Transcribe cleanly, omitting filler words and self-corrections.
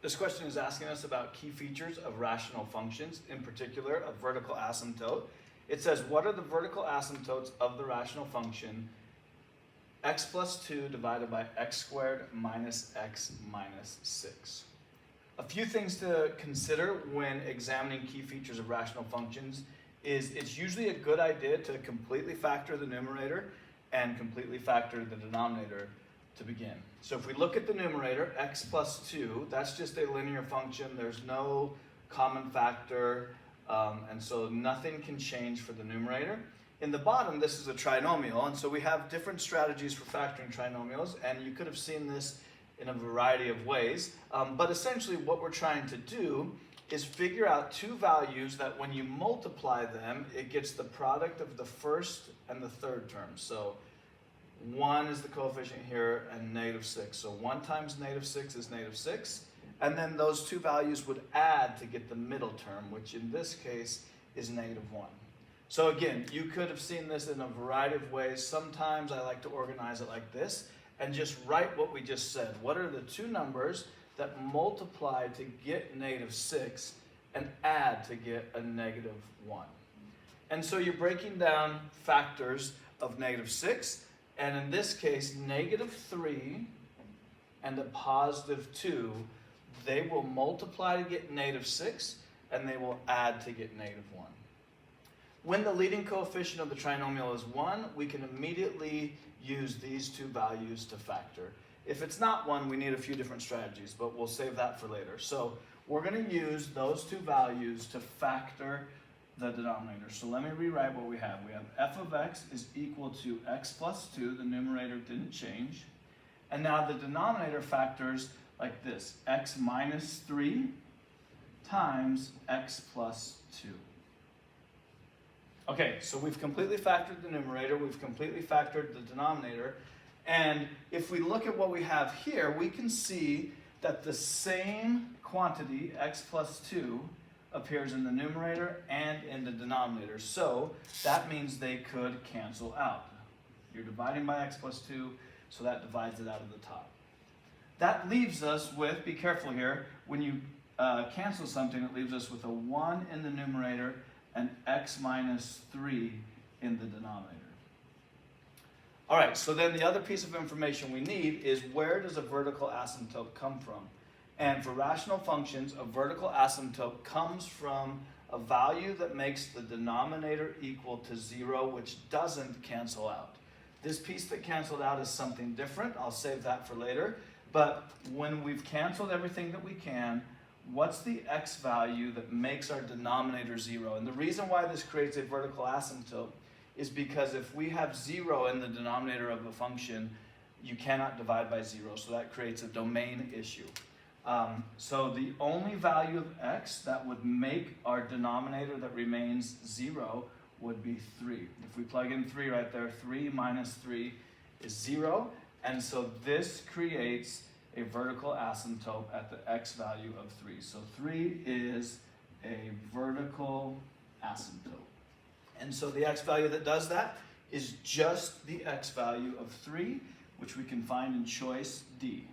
This question is asking us about key features of rational functions, in particular a vertical asymptote. It says, what are the vertical asymptotes of the rational function x plus 2 divided by x squared minus x minus 6? A few things to consider when examining key features of rational functions is it's usually a good idea to completely factor the numerator and completely factor the denominator to begin. So if we look at the numerator, x plus 2, that's just a linear function. There's no common factor, and so nothing can change for the numerator. In the bottom, this is a trinomial, and so we have different strategies for factoring trinomials, and you could have seen this in a variety of ways. But essentially what we're trying to do is figure out two values that when you multiply them, it gets the product of the first and the third term. So 1 is the coefficient here, and -6. So 1 times -6 is -6. And then those two values would add to get the middle term, which in this case is -1. So again, you could have seen this in a variety of ways. Sometimes I like to organize it like this and just write what we just said. What are the two numbers that multiply to get -6 and add to get a -1? And so you're breaking down factors of -6. And in this case, -3 and a +2, they will multiply to get -6, and they will add to get -1. When the leading coefficient of the trinomial is 1, we can immediately use these two values to factor. If it's not 1, we need a few different strategies, but we'll save that for later. So we're going to use those two values to factor the denominator. So let me rewrite what we have. We have f of x is equal to x plus 2. The numerator didn't change. And now the denominator factors like this. X minus 3 times x plus 2. Okay, so we've completely factored the numerator. We've completely factored the denominator. And if we look at what we have here, we can see that the same quantity, x plus 2, appears in the numerator and in the denominator. So that means they could cancel out. You're dividing by x plus 2, so that divides it out of the top. That leaves us with, be careful here, when you cancel something, it leaves us with a 1 in the numerator and x minus 3 in the denominator. All right, so then the other piece of information we need is where does a vertical asymptote come from? And for rational functions, a vertical asymptote comes from a value that makes the denominator equal to 0, which doesn't cancel out. This piece that canceled out is something different. I'll save that for later. But when we've canceled everything that we can, what's the x value that makes our denominator 0? And the reason why this creates a vertical asymptote is because if we have 0 in the denominator of a function, you cannot divide by 0. So that creates a domain issue. So the only value of x that would make our denominator that remains 0 would be 3. If we plug in 3 right there, 3 minus 3 is 0. And so this creates a vertical asymptote at the x value of 3. So 3 is a vertical asymptote. And so the x value that does that is just the x value of 3, which we can find in choice D.